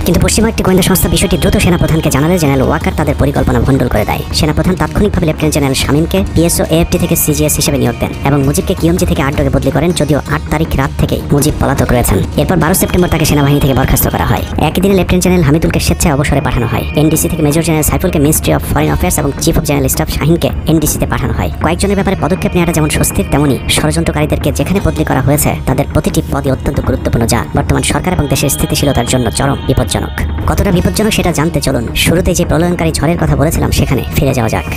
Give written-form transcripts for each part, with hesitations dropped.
কিন্তু পশ্চিমা একটি গোয়েন্দা সংস্থা বিষয়টি দ্রুত সেনাপ্রধানকে জানালে জেনারেল ওয়াকার তাদের পরিকল্পনা ভণ্ডুল করে দেয়। সেনাপ্রধান তাৎক্ষণিকভাবে লেফটেন্যান্ট জেনারেল শামীমকে পিএসও এএফটি থেকে সিজিএস হিসেবে নিয়োগ দেন এবং মুজিবকে কিয়মজি থেকে আটডগে বদলি করেন, যদিও 8 তারিখ রাত থেকেই মুজিব পলাতক রয়েছেন। এরপর 12 সেপ্টেম্বর তাকে সেনাবাহিনী থেকে বরখাস্ত করা হয়। একই দিনে লেফটেন্যান্ট জেনারেল হামিদুলকে স্বেচ্ছায় অবসরে পাঠানো হয়। এনডিসি থেকে মেজর জেনারেল সাইফুলকে মিনিস্ট্রি অফ ফরেন অ্যাফেয়ার্স এবং চিফ অফ জেনারেল স্টাফ শাহিনকে এনডিসিতে পাঠানো হয়। কয়েকজনের ব্যাপারে পদক্ষেপ নেওয়াটা যেমন স্বস্তির, তেমনি ষড়যন্ত্রকারীদেরকে যেখানে বদলি করা হয়েছে তাদের প্রতিটি পদই অত্যন্ত গুরুত্বপূর্ণ, যা বর্তমান সরকার এবং দেশের স্থিতিশীলতার জন্য চরম বিপজ্জনক। কতটা বিপজ্জনক সেটা জানতে চলুন শুরুতেই যে প্রলয়ঙ্কারী ঝড়ের কথা বলেছিলাম সেখানে ফিরে যাওয়া যাক।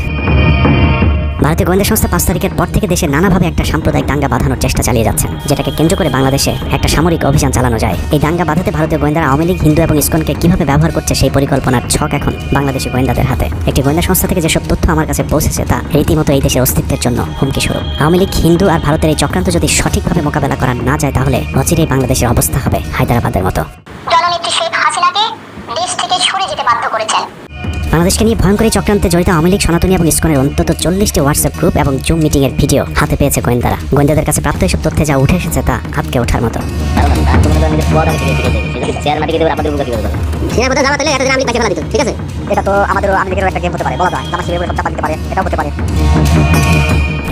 ভারতীয় গোয়েন্দা সংস্থা 5 তারিখের পর থেকে দেশে নানাভাবে একটা সাম্প্রদায়িক দাঙ্গা বাঁধানোর চেষ্টা চালিয়ে যাচ্ছেন, যেটাকে কেন্দ্র করে বাংলাদেশে একটা সামরিক অভিযান চালানো যায়। এই দাঙ্গা বাঁধাতে ভারতীয় গোয়েন্দারা আওয়ামী লীগ, হিন্দু এবং ইসকনকে কিভাবে ব্যবহার করছে সেই পরিকল্পনার ছক এখন বাংলাদেশি গোয়েন্দাদের হাতে। একটি গোয়েন্দা সংস্থা থেকে যেসব তথ্য আমার কাছে পৌঁছেছে তা রীতিমতো এই দেশের অস্তিত্বের জন্য হুমকি স্বরূপ। আওয়ামী লীগ, হিন্দু আর ভারতের এই চক্রান্ত যদি সঠিকভাবে মোকাবেলা করা না যায় তাহলে অচিরেই বাংলাদেশের অবস্থা হবে হায়দ্রাবাদের মতো। জননেত্রী শেখ হাসিনাকে দেশ থেকে সরে যেতে বাধ্য করেছেন। বাংলাদেশকে নিয়ে ভয়ঙ্কর চক্রান্তে জড়িত আওয়ামী লীগ, সনাতনী এবং ইসকনের অন্তত 40টি হোয়াটসঅ্যাপ গ্রুপ এবং জুম মিটিং এর ভিডিও হাতে পেয়েছে গোয়েন্দারা। গোয়েন্দাদের কাছে প্রাপ্ত এসব তথ্যে যা উঠে এসেছে তা আটকে ওঠার মতো।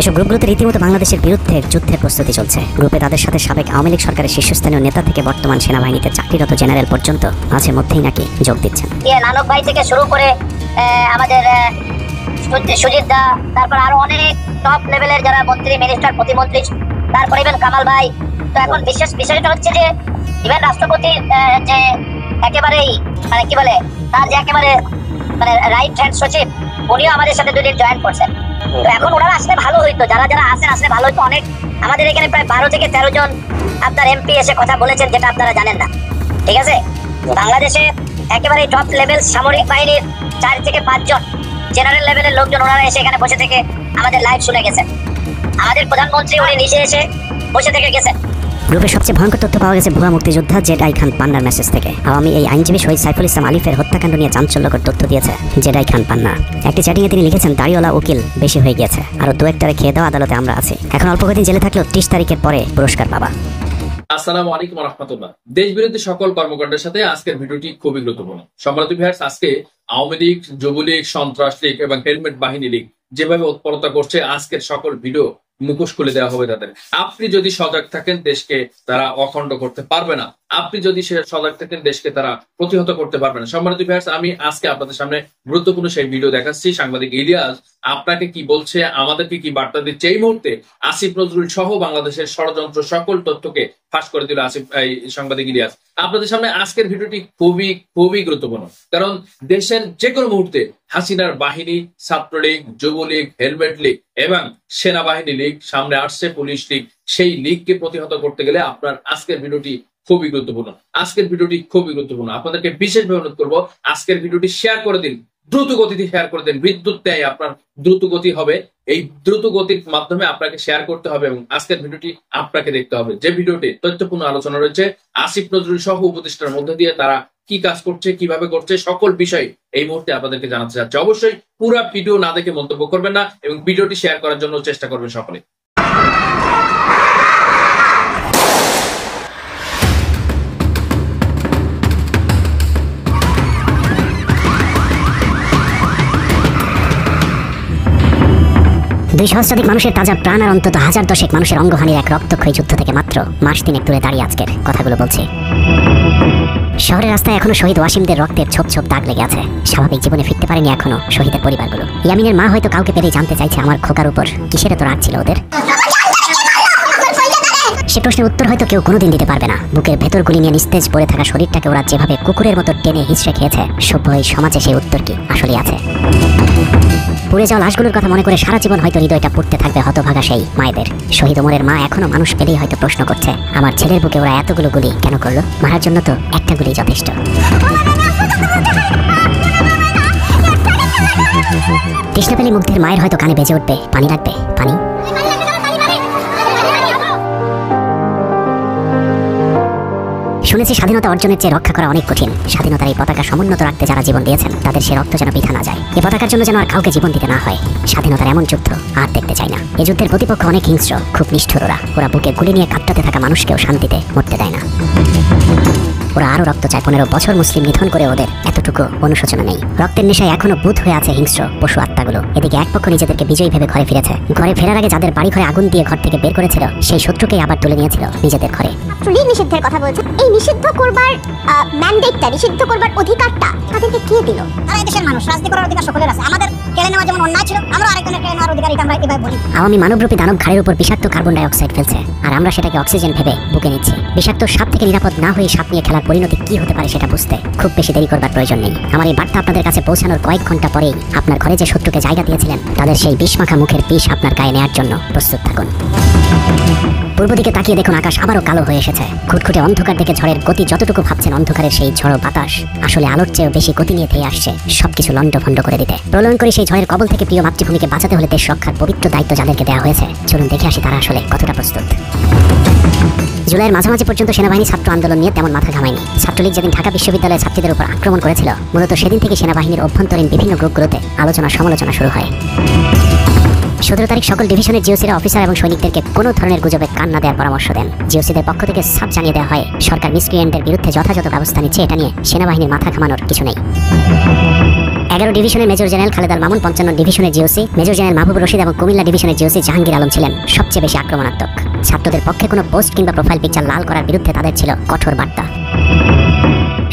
এসব গ্রুপগুলোতে রীতিমতো বাংলাদেশের বিরুদ্ধে যুদ্ধের প্রস্তুতি চলছে। গ্রুপে তাদের সাথে সাবেক আওয়ামী লীগ সরকারের শীর্ষস্থানীয় নেতা থেকে বর্তমান সেনাবাহিনীতে চাকরিরত জেনারেল পর্যন্ত মাঝে মধ্যেই নাকি যোগ দিচ্ছেন। নানক ভাই থেকে শুরু করে আমাদের সুজিত দা, তারপর আরো অনেক টপ লেভেলের যারা মন্ত্রী, মিনিস্টার, প্রতিমন্ত্রী, তারপর ইভেন কামাল ভাই। তো এখন বিষয়টা হচ্ছে যে ইভেন রাষ্ট্রপতির যে একেবারেই মানে কি বলে তার যে একেবারে মানে রাইট হ্যান্ড সচিব, উনিও আমাদের সাথে দুদিন জয়েন করছেন। তো এখন ওনারা আসলে ভালো হইতো, যারা যারা আসেন আসলে ভালো হইতো। অনেক আমাদের এখানে প্রায় 12 থেকে 13 জন আপনার এমপি এসে কথা বলেছেন, যেটা আপনারা জানেন না। ঠিক আছে, বাংলাদেশে একেবারে টপ লেভেল সামরিক বাহিনীর 4 থেকে 5 জন জেনারেল লেভেলের লোকজন ওনারা এসে এখানে বসে থেকে আমাদের লাইভ শুনে গেছেন। আমাদের প্রধানমন্ত্রী উনি নিজে এসে বসে থেকে গেছেন। গ্রুপে সবচেয়ে ভয়ঙ্কর তথ্য পাওয়া গেছে ভুয়া মুক্তিযোদ্ধা জেডাই খান পান্নার মেসেজ থেকে। আওয়ামী এই আইনজীবী শহীদ সাইফুল ইসলাম আলিফের হত্যাকাণ্ড নিয়ে চাঞ্চল্যকর তথ্য দিয়েছে জেডাই খান পান্না। একটি চ্যাটিংয়ে তিনি লিখেছেন, দাড়িওয়ালা উকিল বেশি হয়ে গেছে, আরো 2-1টারে খেয়ে দাও, আদালতে আমরা আছি। এখন অল্প কদিন জেলে থাকলেও 30 তারিখের পরে পুরস্কার পাবা। আসসালামু আলাইকুম ওয়া রাহমাতুল্লাহ। দেশ বিরোধী সকল কর্মকাণ্ডের সাথে আজকের ভিডিওটি খুবই গুরুত্বপূর্ণ। সম্মানিত ভিউয়ার্স, আজকে আওয়ামী লীগ, যুবলীগ, সন্ত্রাস লীগ এবং হেলমেট বাহিনী লীগ যেভাবে উৎপলতা করছে, আজকের সকল ভিডিও মুখোশ খুলে দেওয়া হবে তাদের। আপনি যদি সজাগ থাকেন দেশকে তারা অখণ্ড করতে পারবে না, আপনি যদি সজাগ থাকেন দেশকে তারা প্রতিহত করতে পারবে না। সম্মানিত ভিউয়ার্স, আমি আজকে আপনাদের সামনে গুরুত্বপূর্ণ সেই ভিডিও দেখাচ্ছি। সাংবাদিক ইলিয়াস আপনাকে কি বলছে, আমাদেরকে কি বার্তা দিচ্ছে। এই মুহূর্তে আসিফ নজরুল সহ বাংলাদেশের ষড়যন্ত্র সকল তথ্যকে ফাঁস করে দিল সাংবাদিক ইলিয়াস। আপনাদের সামনে আজকের ভিডিওটি খুবই খুবই গুরুত্বপূর্ণ, কারণ দেশের যে কোনো মুহূর্তে হাসিনার বাহিনী, ছাত্রলীগ, যুবলীগ, হেলমেট লীগ এবং সেনাবাহিনী লীগ সামনে আসছে, পুলিশ লীগ, সেই লীগকে প্রতিহত করতে গেলে আপনার আজকের ভিডিওটি খুবই গুরুত্বপূর্ণ। আজকের ভিডিওটি খুবই গুরুত্বপূর্ণ। আপনাদেরকে বিশেষভাবে অনুরোধ করবো, আজকের ভিডিওটি শেয়ার করে দিন, দ্রুত গতিতে শেয়ার করে দিন। বিদ্যুৎ দেয় আপনার দ্রুত গতি হবে, এই দ্রুত গতির মাধ্যমে আপনাকে শেয়ার করতে হবে এবং আজকের ভিডিওটি আপনাকে দেখতে হবে। যে ভিডিওটি তথ্যপূর্ণ আলোচনা রয়েছে আসিফ নজরুল সহ উপদেষ্টার মধ্যে দিয়ে তারা কি কাজ করছে, কিভাবে করছে, সকল বিষয় এই মুহূর্তে আপনাদেরকে জানাতে চাচ্ছে। অবশ্যই পুরো ভিডিও না দেখে মন্তব্য করবেন না এবং ভিডিওটি শেয়ার করার জন্য চেষ্টা করবেন সকলে। দুই সহস্রাধিক মানুষের তাজা প্রাণ আর অন্তত 1010 মানুষের অঙ্গহানির এক রক্তক্ষয়ী যুদ্ধ থেকে মাত্র মাস 3 দূরে দাঁড়িয়ে আজকের কথাগুলো বলছি। শহরের রাস্তায় এখনো শহীদ ওয়াসিমদের রক্তের ছোপ ছোপ দাগ লেগে আছে। স্বাভাবিক জীবনে ফিরতে পারেনি এখনো শহীদের পরিবারগুলো। ইয়ামিনের মা হয়তো কাউকে পেলেই জানতে চাইছে আমার খোকার উপর কিসের এত রাগ ছিল ওদের। সে প্রশ্নের উত্তর হয়তো কেউ কোনোদিন দিতে পারবে না। বুকের ভেতর গুলি নিয়ে নিস্তেজ পড়ে থাকা শরীরটাকে ওরা যেভাবে কুকুরের মতো টেনে হিঁচড়ে খেয়েছে, সভ্য এই সমাজে সেই উত্তর কি আসলেই আছে? পুড়ে যাওয়া লাশগুলোর কথা মনে করে সারা জীবন হয়তো হৃদয়টা পুড়তে থাকবে হতভাগা সেই মায়েদের। শহীদ ওমরের মা এখনো মানুষ পেলেই হয়তো প্রশ্ন করছে, আমার ছেলের বুকে ওরা এতগুলো গুলি কেন করলো? মারার জন্য তো একটা গুলি যথেষ্ট। তৃষ্ণা পেলে মুগ্ধের মায়ের হয়তো কানে বেজে উঠবে, পানি লাগবে, পানি। শুনেছি স্বাধীনতা অর্জনের চেয়ে রক্ষা করা অনেক কঠিন। স্বাধীনতার এই পতাকা সমুন্নত রাখতে যারা জীবন দিয়েছেন তাদের সে রক্ত যেন বৃথা না যায়। এই পতাকার জন্য যেন আর কাউকে জীবন দিতে না হয়। স্বাধীনতার এমন যুদ্ধ আর দেখতে চাই না। এই যুদ্ধের প্রতিপক্ষ অনেক হিংস্র, খুব নিষ্ঠুর। ওরা বুকে গুলি নিয়ে কাঁপতে থাকা মানুষকেও শান্তিতে মরতে দেয় না। ওরা আরো রক্ত চায়। 15 বছর মুসলিম নিধন করে ওদের এতটুকু অনুশোচনা নেই। রক্তের নেশায় এখনো বুধ হয়ে আছে হিংস্র পশু আত্মাগুলো। এদিকে এক পক্ষ নিজেদেরকে বিজয়ী ভেবে ঘরে ফিরেছে। ঘরে ফেরার আগে যাদের বাড়ি ঘরে আগুন দিয়ে ঘর থেকে বের করেছিল সেই শত্রুকেই আবার তুলে নিয়েছিল নিজেদের ঘরে। ছাত্রলীগ নিষিদ্ধের কথা বলছে। এই নিষিদ্ধ করবার ম্যান্ডেটটা, নিষিদ্ধ করবার অধিকারটা তাদেরকে কে দিল? তারা এই দেশের মানুষ, রাজনীতি করার অধিকার সকলের আছে। আমাদের কেড়ে নেওয়া যেমন অন্যায় ছিল, আমরা আরেকজনের কেড়ে নেওয়ার অধিকার, এটা আমরা এভাবে বলি। আওয়ামী মানবরূপী দানব ঘাড়ের উপর বিষাক্ত কার্বন ডাই অক্সাইড ফেলছে, আর আমরা সেটাকে অক্সিজেন ভেবে বুকে নিচ্ছি। বিষাক্ত সাপ থেকে নিরাপদ না হয়ে সাপ নিয়ে খেলার পরিণতি কি হতে পারে সেটা বুঝতে খুব বেশি দেরি করবার প্রয়োজন নেই। আমার এই বার্তা আপনাদের কাছে পৌঁছানোর কয়েক ঘন্টা পরেই আপনার ঘরে যে শত্রুকে জায়গা দিয়েছিলেন তাদের সেই বিষমাখা মুখের বিষ আপনার গায়ে নেওয়ার জন্য প্রস্তুত থাকুন। পূর্ব দিকে তাকিয়ে দেখুন, আকাশ আবারও কালো হয়ে এসেছে। খুটখুটে অন্ধকার দেখে ঝড়ের গতি যতটুকু ভাবছেন অন্ধকারের সেই ঝড়ো বাতাস আসলে আলোর চেয়েও বেশি গতি নিয়ে ধেয়ে আসছে সবকিছু লন্ডভন্ড করে দিতে। প্রলয়ঙ্করী সেই ঝড়ের কবল থেকে প্রিয় মাতৃভূমিকে বাঁচাতে হলে দেশ রক্ষার পবিত্র দায়িত্ব যাদেরকে দেওয়া হয়েছে, চলুন দেখে আসি তারা আসলে কতটা প্রস্তুত। জুলাইয়ের মাঝামাঝি পর্যন্ত সেনাবাহিনী ছাত্র আন্দোলন নিয়ে তেমন মাথা ঘামায়নি। ছাত্রলীগ যেদিন ঢাকা বিশ্ববিদ্যালয়ের ছাত্রীদের উপর আক্রমণ করেছিল, মূলত সেদিন থেকে সেনাবাহিনীর অভ্যন্তরীণ বিভিন্ন গ্রুপগুলোতে আলোচনা সমালোচনা শুরু হয়। 17 তারিখ সকল ডিভিশনের জিওসিরা অফিসার এবং সৈনিকদেরকে কোনো ধরনের গুজবে কান না দেওয়ার পরামর্শ দেন। জিওসিদের পক্ষ থেকে সাফ জানিয়ে দেওয়া হয় সরকার মিসক্রিয়েন্টের বিরুদ্ধে যথাযথ ব্যবস্থা নিচ্ছে, এটা নিয়ে সেনাবাহিনীর মাথা ঘামানোর কিছু নেই। 11 ডিভিশনের মেজর জেনারেল খালেদ আল মামুন, 55 ডিভিশনের জিওসি মেজর জেনারেল মাহবুব রশিদ এবং কুমিল্লা ডিভিশনের জিওসি জাহাঙ্গীর আলম ছিলেন সবচেয়ে বেশি আক্রমণাত্মক। ছাত্রদের পক্ষে কোনো পোস্ট কিংবা প্রোফাইল পিকচার লাল করার বিরুদ্ধে তাদের ছিল কঠোর বার্তা।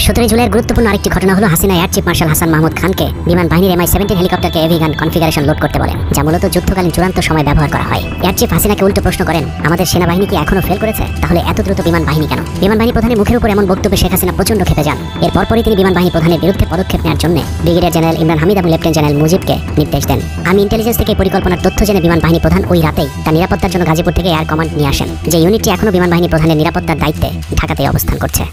17 জুলাইয়ের গুরুত্বপূর্ণ আরেকটি ঘটনা হলো Hasina air chief marshal Hasan Mahmud খানকে বিমান বাহিনীর MI-17 হেলিকপ্টারকে এভি গান কনফিগারেশন লোড করতে বলেন, যা মূলত যুদ্ধকালীন চূড়ান্ত সময় ব্যবহার করা হয়। এয়ার চিফ হাসিনাকে উল্টো প্রশ্ন করেন, আমাদের সেনাবাহিনী কি এখনো ফেল করেছে? তাহলে এত দ্রুত বিমান বাহিনী কেন? বিমান বাহিনী প্রধানের মুখের উপর এমন বক্তব্যে শেখ হাসিনা প্রচন্ড ক্ষেপে যান। এর পরপরই তিনি বিমান বাহিনী প্রধানের বিরুদ্ধে পদক্ষেপ নেওয়ার জন্য ব্রিগেডিয়ার জেনারেল ইমরান হামিদ এবং লেফটেন্যান্ট জেনারেল মুজিবকে নির্দেশ দেন। আমি ইন্টেলিজেন্স থেকে পরিকল্পনার তথ্য জেনে বিমান বাহিনী প্রধান ওই রাতেই তার নিরাপত্তার জন্য গাজীপুর থেকে এয়ার কমান্ড নিয়ে আসেন, যে ইউনিটটি এখনো বিমান বাহিনী প্রধানের নিরাপত্তার দায়িত্বে ঢাকাতেই অবস্থান করছে।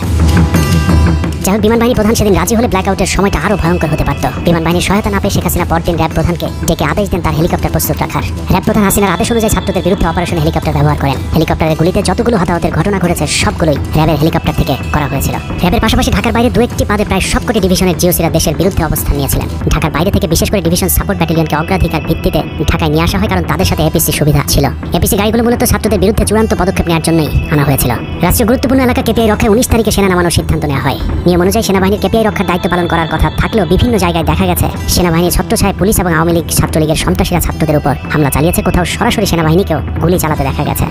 যাই হোক, বিমান বাহিনী প্রধান সেদিন রাজি হলে ব্ল্যাক আউটের সময়টা আরো ভয়ঙ্কর হতে পারত। বিমান বাহিনীর সহায়তা না পেয়ে শেখ হাসিনা পরদিন র্যাব প্রধানকে ডেকে আদেশ দেন তার হেলিকপ্টার প্রস্তুত রাখার। র্যাব প্রধান হাসিনার আদেশ অনুযায়ী ছাত্রদের বিরুদ্ধে অপারেশন হেলিকপ্টার ব্যবহার করেন। হেলিকপ্টারের গুলিতে যতগুলো হতাহতের ঘটনা ঘটেছে সবগুলোই র্যাবের হেলিকপ্টার থেকে করা হয়েছিল। র্যাবের পাশাপাশি ঢাকার বাইরে দু একটি পাদে প্রায় সবকটি ডিভিশনের জিওসিরা দেশের বিরুদ্ধে অবস্থান নিয়েছিলেন। ঢাকার বাইরে থেকে বিশেষ করে ডিভিশন সাপোর্ট ব্যাটালিয়নকে অগ্রাধিকার ভিত্তিতে ঢাকায় নিয়ে আসা হয়, কারণ তাদের সাথে এপিসি সুবিধা ছিল। এপিসি গাড়িগুলো মূলত ছাত্রদের বিরুদ্ধে চূড়ান্ত পদক্ষেপ নেওয়ার জন্যই আনা হয়েছিল। রাষ্ট্রীয় গুরুত্বপূর্ণ এলাকা কেপিআই রক্ষায় 19 তারিখে সেনা নামানোর সিদ্ধান্ত নেওয়া হয়। নিয়ম অনুযায়ী সেনাবাহিনীর কেপিআই রক্ষার দায়িত্ব পালন করার কথা থাকলেও বিভিন্ন জায়গায় দেখা গেছে সেনাবাহিনীর ছত্রছায়ায় পুলিশ এবং আওয়ামী লীগ ছাত্রলীগের সন্ত্রাসীরা ছাত্রদের উপর হামলা চালিয়েছে, কোথাও সরাসরি সেনাবাহিনীকেও গুলি চালাতে দেখা গেছে।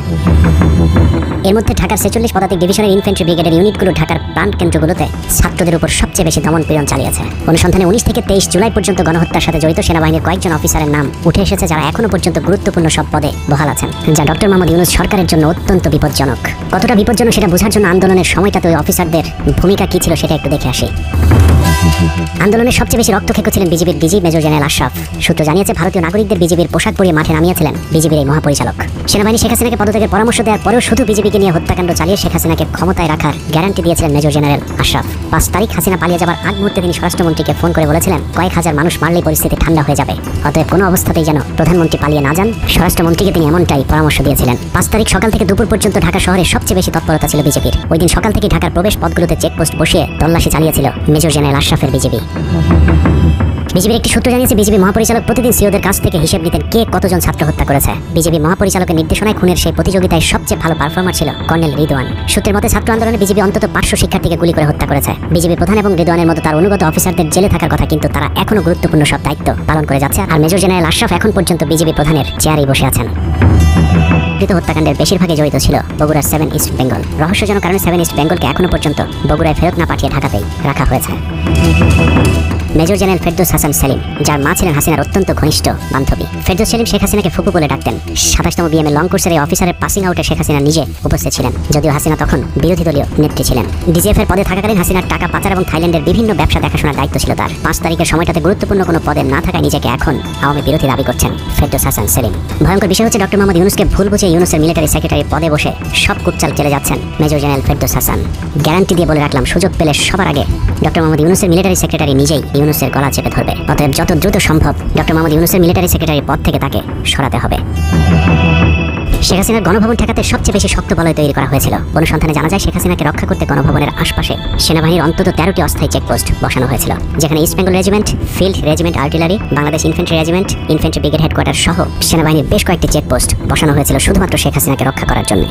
এর মধ্যে ঢাকার 46 পদাতিক ডিভিশনের ইনফ্যান্ট্রি ব্রিগেডের ইউনিটগুলো ঢাকার প্রাণ কেন্দ্রগুলোতে ছাত্রদের উপর সবচেয়ে বেশি দমন পীড়ন চালিয়েছে। অনুসন্ধানে 19 থেকে 23 জুলাই পর্যন্ত গণহত্যার সাথে জড়িত সেনাবাহিনীর কয়েকজন অফিসারের নাম উঠে এসেছে, যারা এখনো পর্যন্ত গুরুত্বপূর্ণ সব পদে বহাল আছেন, যা ডক্টর মোহাম্মদ ইউনূস সরকারের জন্য অত্যন্ত বিপজ্জনক। কতটা বিপজ্জনক সেটা বোঝার জন্য আন্দোলনের সময়টাতে ওই অফিসারদের ভূমিকা কি ছিল সেটা একটু দেখে আসি। আন্দোলনের সবচেয়ে বেশি রক্তক্ষেক ছিলেন বিজিবির ডিজি মেজর জেনারেল আশরাফ। সূত্র জানিয়েছে ভারতীয় নাগরিকদের বিজিবির পোশাক পরিয়ে মাঠে নামিয়েছিলেন বিজিবির এই মহাপরিচালক। সেনাবাহিনী শেখ হাসিনাকে পদত্যাগের পরামর্শ দেওয়ার পরেও শুধু বিজিবিকে নিয়ে হত্যাকাণ্ড চালিয়ে শেখ হাসিনাকে ক্ষমতায় রাখার গ্যারান্টি দিয়েছিলেন মেজর জেনারেল আশরাফ। 5 তারিখ হাসিনা পালিয়ে যাবার আগ মুহূর্তে তিনি স্বরাষ্ট্রমন্ত্রীকে ফোন করে বলেছিলেন কয়েক হাজার মানুষ মারলেই পরিস্থিতি ঠান্ডা হয়ে যাবে, অতএব কোনো অবস্থাতেই যেন প্রধানমন্ত্রী পালিয়ে না যান। স্বরাষ্ট্রমন্ত্রীকে তিনি এমনটাই পরামর্শ দিয়েছিলেন। 5 তারিখ সকাল থেকে দুপুর পর্যন্ত ঢাকা শহরে সবচেয়ে বেশি তৎপরতা ছিল বিজেপির। ওই দিন সকাল থেকে ঢাকার প্রবেশ পথগুলোতে চেকপোস্ট বসিয়ে তল্লাশি চালিয়েছিল মেজর জেনারেল আশরাফের বিজিবি। বিজেপির একটি সূত্র জানিয়েছে বিজেপি মহাপরিচালক প্রতিদিন সিওদের কাছ থেকে হিসেব নিতেন কে কতজন ছাত্র হত্যা করেছে। বিজেপি মহাপরিচালকের নির্দেশনায় খুনের সেই প্রতিযোগিতায় সবচেয়ে ভালো পারফর্মার ছিল কর্নেল রিদওয়ান। সূত্রের মতে ছাত্র আন্দোলনে বিজেপি অন্তত 500 শিক্ষার্থীকে গুলি করে হত্যা করেছে। বিজেপি প্রধান এবং রিদওয়ানের মতো তার অনুগত অফিসারদের জেলে থাকার কথা, কিন্তু তারা এখনো গুরুত্বপূর্ণ সব দায়িত্ব পালন করে যাচ্ছে, আর মেজর জেনারেল আশরাফ এখন পর্যন্ত বিজেপি প্রধানের চেয়ারেই বসে আছেন। কৃত হত্যাকাণ্ডের বেশিরভাগই জড়িত ছিল বগুড়ার 7 ইস্ট বেঙ্গল। রহস্যজনক কারণে 7 ইস্ট বেঙ্গলকে এখনো পর্যন্ত বগুড়ায় ফেরত না পাঠিয়ে ঢাকাতেই রাখা হয়েছে। মেজর জেনারেল ফেরদৌস হাসান সেলিম, যার মা ছিলেন হাসিনার অত্যন্ত ঘনিষ্ঠ বান্ধবী। ফেরদৌস সেলিম শেখ হাসিনাকে ফুপু বলে ডাকতেন। 27তম বিএমএ লং কোর্সের এই অফিসারের পাসিং আউটে শেখ হাসিনা নিজে উপস্থিত ছিলেন, যদিও হাসিনা তখন বিরোধী দলীয় নেত্রী ছিলেন। ডিজিএফ এর পদে থাকাকালীন হাসিনার টাকা পাচার এবং থাইল্যান্ডের বিভিন্ন ব্যবসা দেখাশোনার দায়িত্ব ছিল তার। 5 তারিখের সময়টাতে গুরুত্বপূর্ণ কোনো পদে না থাকায় নিজেকে এখন আওয়ামী বিরোধী দাবি করছেন ফেরদৌস হাসান সেলিম। ভয়ঙ্কর বিষয় হচ্ছে ডক্টর মোহাম্মদ ইউনূসকে ভুল বুঝে ইউনূসের মিলিটারি সেক্রেটারি পদে বসে সব কুটচাল চলে যাচ্ছেন major general Ferdous Hasan. Guarantee দিয়ে বলে রাখলাম, সুযোগ পেলে সবার আগে ডক্টর মোহাম্মদ ইউনূসের মিলিটারি সেক্রেটারি নিজেই ইউনূসের গলা চেপে ধরবে। অতএব যত দ্রুত সম্ভব ডক্টর মোহাম্মদ ইউনূসের মিলিটারি সেক্রেটারি পদ থেকে তাকে সরাতে হবে। শেখ হাসিনার গণভবন ঠেকাতে সবচেয়ে বেশি শক্ত বলয় তৈরি করা হয়েছিল। অনুসন্ধানে জানা যায় শেখ হাসিনাকে রক্ষা করতে গণভবনের আশপাশে সেনাবাহিনীর অন্তত 13টি অস্থায়ী চেকপোস্ট বসানো হয়েছিল, যেখানে east Bengal regiment, field regiment artillery, Bangladesh infantry regiment, infantry brigade headquarter সহ সেনাবাহিনীর বেশ কয়েকটি চেকপোস্ট বসানো হয়েছিল শুধুমাত্র শেখ হাসিনাকে রক্ষা করার জন্য।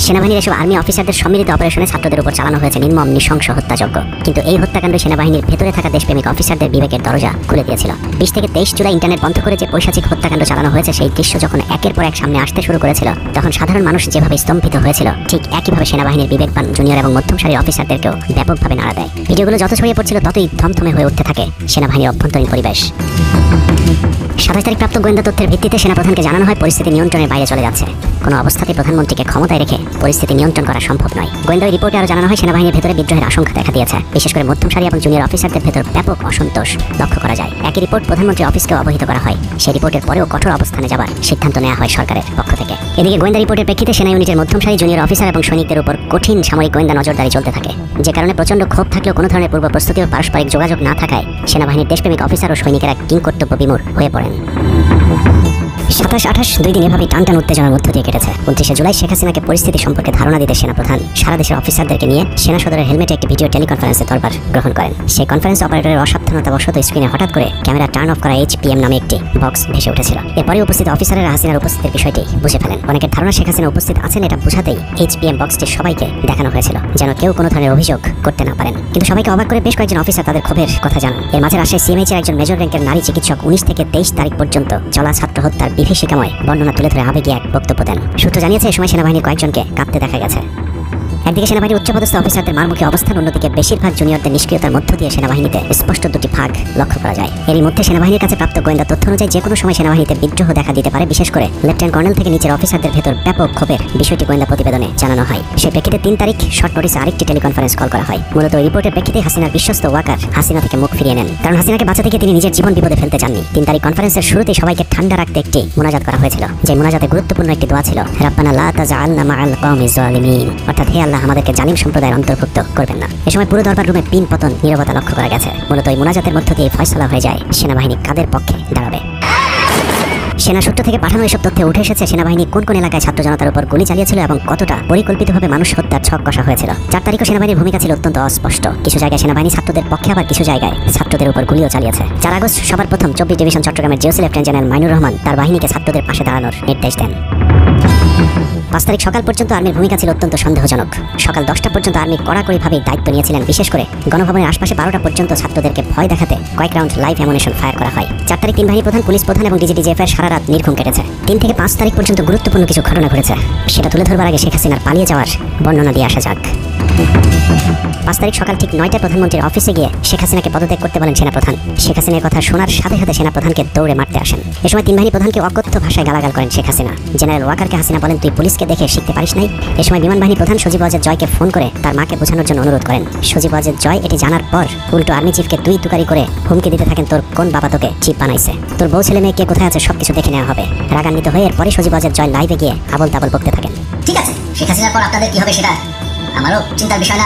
সেনাবাহিনীর এসব আর্মি অফিসারদের সম্মিলিত অপারেশনে ছাত্রদের উপর চালানো হয়েছে নির্মম নৃশংস হত্যাযজ্ঞ। কিন্তু এই হত্যাকাণ্ড সেনাবাহিনীর ভেতরে থাকা দেশপ্রেমিক অফিসারদের বিবেকের দরজা খুলে দিয়েছিল। 20 থেকে 23 জুলাই ইন্টারনেট বন্ধ করে যে পৈশাচিক হত্যাকাণ্ড চালানো হয়েছে, সেই দৃশ্য যখন একের পর এক সামনে আসতে শুরু করেছিল, তখন সাধারণ মানুষ যেভাবে স্তম্ভিত হয়েছিল, ঠিক একইভাবে সেনাবাহিনীর বিবেকবান জুনিয়র এবং মধ্যম সারির অফিসারদেরকেও ব্যাপকভাবে নাড়া দেয়। ভিডিওগুলো যত ছড়িয়ে পড়ছিল, ততই থমথমে হয়ে উঠতে থাকে সেনাবাহিনীর অভ্যন্তরীণ পরিবেশ। 27 তারিখ প্রাপ্ত গোয়েন্দা তথ্যের ভিত্তিতে সেনাপ্রধানকে জানানো হয় পরিস্থিতি নিয়ন্ত্রণের বাইরে চলে যাচ্ছে। কোনো অবস্থাতেই প্রধানমন্ত্রীকে ক্ষমতায় রেখে পরিস্থিতি নিয়ন্ত্রণ করা সম্ভব নয়। গোয়েন্দা রিপোর্টে আরও জানানো হয় সেনাবাহিনীর ভেতরে বিদ্রোহের আশঙ্কা দেখা দিয়েছে। বিশেষ করে মধ্যম সারি এবং জুনিয়র অফিসারদের ভেতর ব্যাপক অসন্তোষ লক্ষ্য করা যায়। একই রিপোর্ট প্রধানমন্ত্রী অফিসকে অবহিত করা হয়। সেই রিপোর্টের পরেও কঠোর অবস্থানে যাবার সিদ্ধান্ত নেওয়া হয় সরকারের পক্ষ থেকে। এদিকে গোয়েন্দা রিপোর্টের প্রেক্ষিতে সেনা ইউনিটের মধ্যম সারি, জুনিয়র অফিসার এবং সৈনিকদের উপর কঠিন সামরিক গোয়েন্দা নজরদারি চলতে থাকে, যে কারণে প্রচণ্ড ক্ষোভ থাকলেও কোনো ধরনের পূর্ব প্রস্তুতি ও পারস্পরিক যোগাযোগ না থাকায় সেনাবাহিনীর দেশপ্রেমিক অফিসার ও সৈনিকেরা কিংকর্তব্য বিমূঢ় হয়ে পড়েন। 27-28 2 দিন এভাবেই টানটান উত্তেজনার মধ্য দিয়ে কেটেছে। 29 জুলাই শেখ হাসিনাকে পরিস্থিতি সম্পর্কে ধারণা দিতে সেনাপ্রধান সারা দেশের অফিসারদেরকে নিয়ে সেনা সদরের হেলমেটে একটি ভিডিও টেলিকনফারেন্সে দরবার গ্রহণ করেন। সেই কনফারেন্স অপারেটরের অসাবধানতাবশত স্ক্রিনে হঠাৎ করে ক্যামেরা টার্ন অফ করা HPM নামে একটি বক্স ভেসে উঠেছিল। এরপরে উপস্থিত অফিসারেরা হাসিনার উপস্থিতির বিষয়টি বুঝে ফেলেন। অনেকের ধারণা শেখ হাসিনা উপস্থিত আছেন এটা বোঝাতেই HPM বক্সটি সবাইকে দেখানো হয়েছিল, যেন কেউ কোনো ধরনের অভিযোগ করতে না পারেন। কিন্তু সবাইকে অবাক করে বেশ কয়েকজন অফিসার তাদের ক্ষোভের কথা জানান। এর মাঝে রাজশাহী CMH এর একজন মেজর র্যাঙ্কের নারী চিকিৎসক 19 থেকে 23 তারিখ পর্যন্ত চলা ছাত্র হত্যার বিভীষিকাময় বর্ণনা তুলে ধরে আবেগে এক বক্তব্য দেন। সূত্র জানিয়েছে, এই সময় সেনাবাহিনীর কয়েকজনকে কাঁদতে দেখা গেছে। একদিকে সেনাবাহিনীর উচ্চপদস্থ অফিসারদের মারমুখী অবস্থান, অন্যদিকে বেশিরভাগ জুনিয়রদের নিষ্ক্রিয়তার মধ্য দিয়ে সেনাবাহিনীতে স্পষ্ট দুটি ভাগ লক্ষ্য করা যায়। এরই মধ্যে সেনাবাহিনীর কাছে প্রাপ্ত গোয়েন্দা তথ্য অনুযায়ী যে কোনো সময় সেনাবাহিনীতে বিদ্রোহ দেখা দিতে পারে। বিশেষ করে লেফটেন্যান্ট কর্নেল থেকে নিচের অফিসারদের ভেতর ব্যাপক ক্ষোভের বিষয়টি গোয়েন্দা প্রতিবেদনে জানানো হয়। সেই প্রেক্ষিতে 3 তারিখ শর্ট নোটিসে আরেকটি টেলিকনফারেন্স কল করা হয়। মূলত ওই রিপোর্টের প্রেক্ষিতে হাসিনার বিশ্বস্ত ওয়াকার হাসিনা থেকে মুখ ফিরিয়ে নেন, কারণ হাসিনাকে বাঁচাতে গিয়ে তিনি নিজের জীবন বিপদে ফেলতে চাননি। 3 তারিখ কনফারেন্সের শুরুতেই সবাইকে ঠান্ডা রাখতে একটি মোনাজাত করা হয়েছিল। যে মোনাজাতে গুরুত্বপূর্ণ একটি দোয়া ছিল, রাব্বানা লা তাজআলনা মাআল কওমিজ জালিমিন, অর্থাৎ হে আল্লাহ, আমাদেরকে জালিম সম্প্রদায়ের অন্তর্ভুক্ত করবেন না। এ সময় পুরো দরবার রুমে পিন পতন নীরবতা লক্ষ্য করা গেছে। মূলত এই মোনাজাতের মধ্য দিয়ে ফয়সালা হয়ে যায় সেনাবাহিনী কাদের পক্ষে দাঁড়াবে। সেনা সূত্র থেকে পাঠানো এসব তথ্যে উঠে এসেছে সেনাবাহিনী কোন কোন এলাকায় ছাত্র জনতার উপর গুলি চালিয়েছিল এবং কতটা পরিকল্পিতভাবে মানুষ হত্যার ছক কষা হয়েছিল। 4 তারিখও সেনাবাহিনীর ভূমিকা ছিল অত্যন্ত অস্পষ্ট। কিছু জায়গায় সেনাবাহিনী ছাত্রদের পক্ষে, আবার কিছু জায়গায় ছাত্রদের উপর গুলিও চালিয়েছে। 4 আগস্ট সবার প্রথম 24 ডিভিশন চট্টগ্রামের GOC lieutenant general Mainur Rahman তার বাহিনীকে ছাত্রদের পাশে দাঁড়ানোর নির্দেশ দেন। 5 তারিখ সকাল পর্যন্ত আর্মির ভূমিকা ছিল অত্যন্ত সন্দেহজনক। সকাল 10টা পর্যন্ত আর্মি কড়াকড়িভাবে দায়িত্ব নিয়েছিলেন। বিশেষ করে গণভবনের আশপাশে 12টা পর্যন্ত ছাত্রদেরকে ভয় দেখাতে কয়েক রাউন্ড লাইভ অ্যামুনিশন ফায়ার করা হয়। 4 তারিখ 3 বাহিনী প্রধান, পুলিশ প্রধান এবং DGDJF এর সারা রাত নির্ঘুম কেটেছে। 3 থেকে 5 তারিখ পর্যন্ত গুরুত্বপূর্ণ কিছু ঘটনা ঘটেছে, সেটা তুলে ধরবার আগে শেখ হাসিনার পালিয়ে যাওয়ার বর্ণনা দিয়ে আসা যাক। 5 তারিখ সকাল ঠিক 9টায় প্রধানমন্ত্রীর অফিসে গিয়ে শেখ হাসিনাকে পদত্যাগ করতে বলেন সেনাপ্রধান। শেখ হাসিনার কথা শোনার সাথে সাথে সেনাপ্রধানকে দৌড়ে মারতে আসেন। এ সময় 3 বাহিনী প্রধানকে অকথ্য ভাষায় গালাগাল করেন শেখ হাসিনা। জেনারেল ওয়াকারকে হাসিনা বলেন, তুই পুলিশকে দেখে শিখতে পারিস নাই। এ সময় বিমান বাহিনী প্রধান সজীব ওয়াজেদ জয়কে ফোন করে তার মাকে বোঝানোর জন্য অনুরোধ করেন। সজীব ওয়াজেদ জয় এটি জানার পর উল্টো আর্মি চিফকে তুই তুকারি করে হুমকি দিতে থাকেন, তোর কোন বাবা তোকে চিফ বানাইছে, তোর বউ ছেলে মেয়ে কে কোথায় আছে সবকিছু দেখে নেওয়া হবে। রাগান্বিত হয়ে এরপরে সজীব ওয়াজেদ জয় লাইভে গিয়ে আবল তাবল বকতে থাকেন। ঠিক আছে, শেখ হাসিনার পর আপনাদের কি হবে সেটা আমারও চিন্তার বিষয় না,